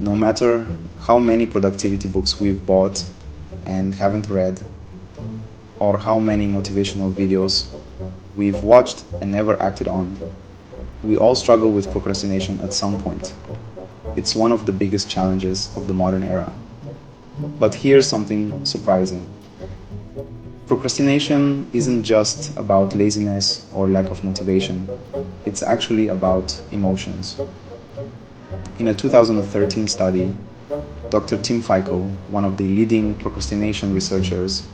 No matter how many productivity books we've bought and haven't read, or how many motivational videos we've watched and never acted on, we all struggle with procrastination at some point. It's one of the biggest challenges of the modern era. But here's something surprising. Procrastination isn't just about laziness or lack of motivation. It's actually about emotions. In a 2013 study, Dr. Tim Fico, one of the leading procrastination researchers,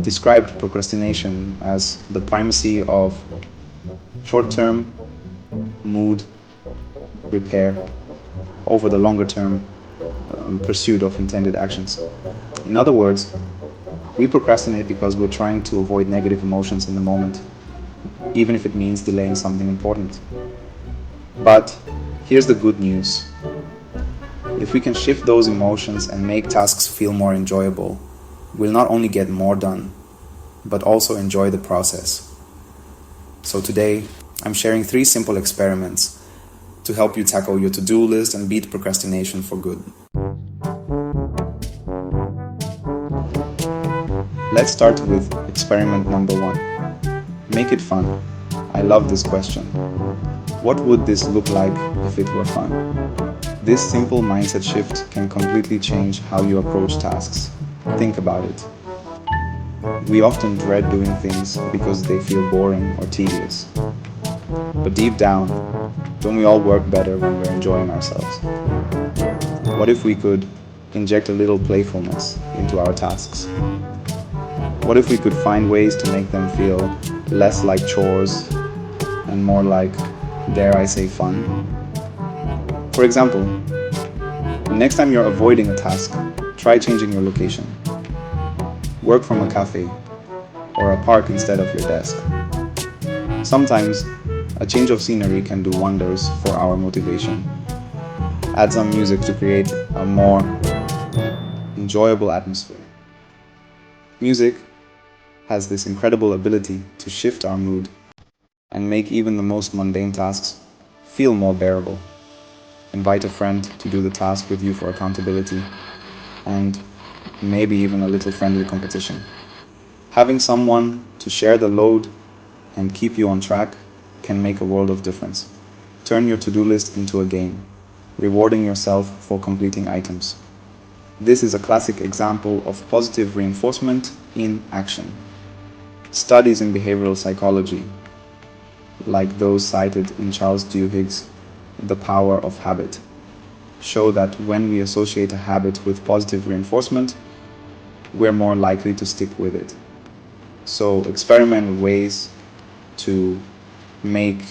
described procrastination as the primacy of short-term mood repair over the longer-term pursuit of intended actions. In other words, we procrastinate because we're trying to avoid negative emotions in the moment, even if it means delaying something important. But here's the good news. If we can shift those emotions and make tasks feel more enjoyable, we'll not only get more done, but also enjoy the process. So today, I'm sharing 3 simple experiments to help you tackle your to-do list and beat procrastination for good. Let's start with experiment number 1. Make it fun. I love this question. What would this look like if it were fun? This simple mindset shift can completely change how you approach tasks. Think about it. We often dread doing things because they feel boring or tedious. But deep down, don't we all work better when we're enjoying ourselves? What if we could inject a little playfulness into our tasks? What if we could find ways to make them feel less like chores and more like, dare I say, fun? For example, next time you're avoiding a task, try changing your location. Work from a cafe or a park instead of your desk. Sometimes, a change of scenery can do wonders for our motivation. Add some music to create a more enjoyable atmosphere. Music has this incredible ability to shift our mood and make even the most mundane tasks feel more bearable. Invite a friend to do the task with you for accountability, and maybe even a little friendly competition. Having someone to share the load and keep you on track can make a world of difference. Turn your to-do list into a game, rewarding yourself for completing items. This is a classic example of positive reinforcement in action. Studies in behavioral psychology, like those cited in Charles Duhigg's The Power of Habit, show that when we associate a habit with positive reinforcement, we're more likely to stick with it. So experiment with ways to make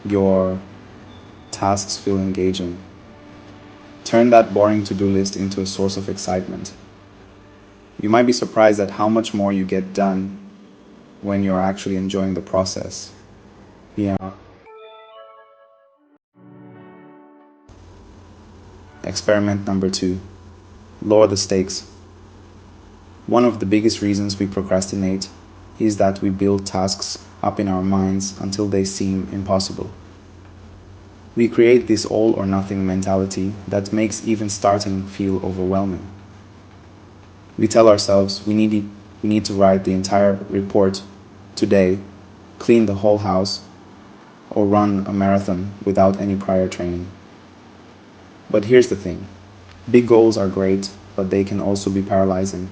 your tasks feel engaging. Turn that boring to-do list into a source of excitement. You might be surprised at how much more you get done when you're actually enjoying the process. Yeah. Experiment number 2. Lower the stakes. One of the biggest reasons we procrastinate is that we build tasks up in our minds until they seem impossible. We create this all or nothing mentality that makes even starting feel overwhelming. We tell ourselves we need to write the entire report today, clean the whole house, or run a marathon without any prior training. But here's the thing. Big goals are great, but they can also be paralyzing.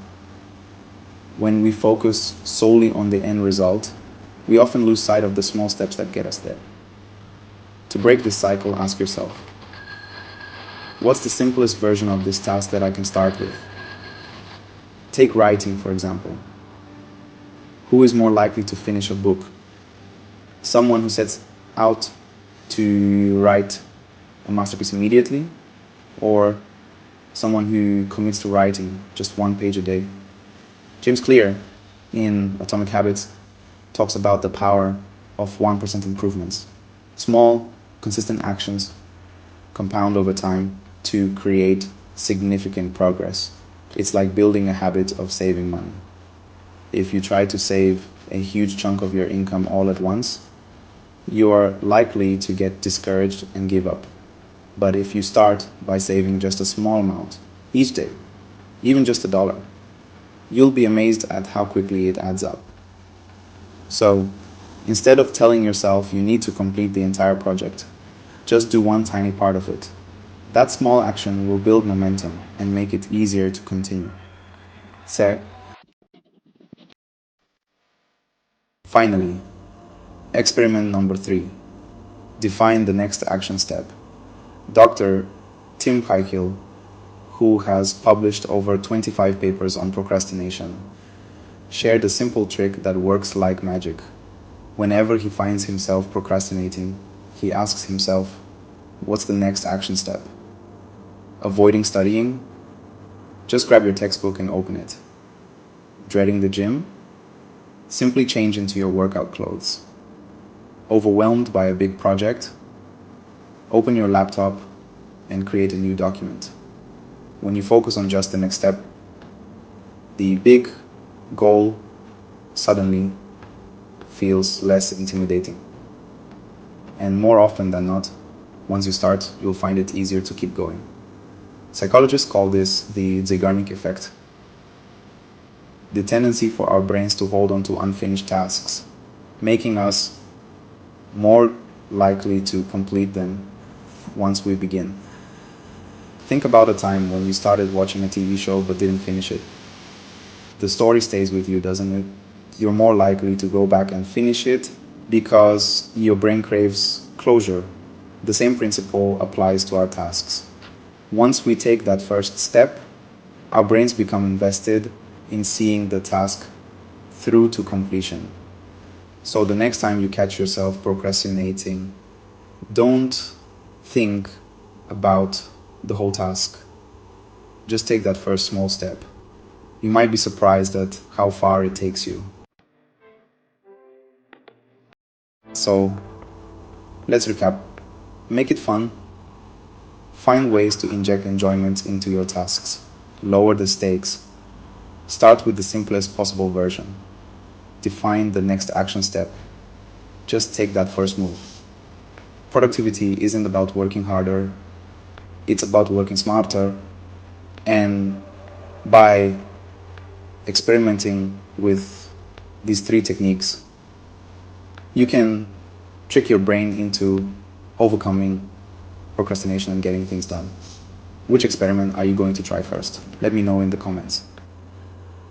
When we focus solely on the end result, we often lose sight of the small steps that get us there. To break this cycle, ask yourself, what's the simplest version of this task that I can start with? Take writing, for example. Who is more likely to finish a book? Someone who sets out to write a masterpiece immediately, or someone who commits to writing just 1 page a day? James Clear, in Atomic Habits, talks about the power of 1% improvements. Small, consistent actions compound over time to create significant progress. It's like building a habit of saving money. If you try to save a huge chunk of your income all at once, you are likely to get discouraged and give up. But if you start by saving just a small amount each day, even just $1, you'll be amazed at how quickly it adds up. So, instead of telling yourself you need to complete the entire project, just do one tiny part of it. That small action will build momentum and make it easier to continue. So, finally, experiment number 3. Define the next action step. Dr. Tim Heichel, who has published over 25 papers on procrastination, shared a simple trick that works like magic. Whenever he finds himself procrastinating, he asks himself, what's the next action step? Avoiding studying? Just grab your textbook and open it. Dreading the gym? Simply change into your workout clothes. Overwhelmed by a big project? Open your laptop and create a new document. When you focus on just the next step, the big goal suddenly feels less intimidating. And more often than not, once you start, you'll find it easier to keep going. Psychologists call this the Zeigarnik effect, the tendency for our brains to hold on to unfinished tasks, making us more likely to complete them once we begin. Think about a time when you started watching a TV show but didn't finish it. The story stays with you, doesn't it? You're more likely to go back and finish it because your brain craves closure. The same principle applies to our tasks. Once we take that first step, our brains become invested in seeing the task through to completion. So the next time you catch yourself procrastinating, don't think about the whole task. Just take that first small step. You might be surprised at how far it takes you. So let's recap. Make it fun. Find ways to inject enjoyment into your tasks. Lower the stakes. Start with the simplest possible version. Define the next action step. Just take that first move. Productivity isn't about working harder, it's about working smarter. And by experimenting with these 3 techniques, you can trick your brain into overcoming procrastination and getting things done. Which experiment are you going to try first? Let me know in the comments.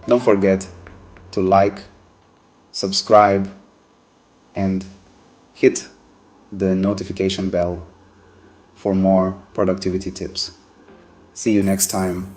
Don't forget to like, subscribe, and hit the notification bell for more productivity tips. See you next time.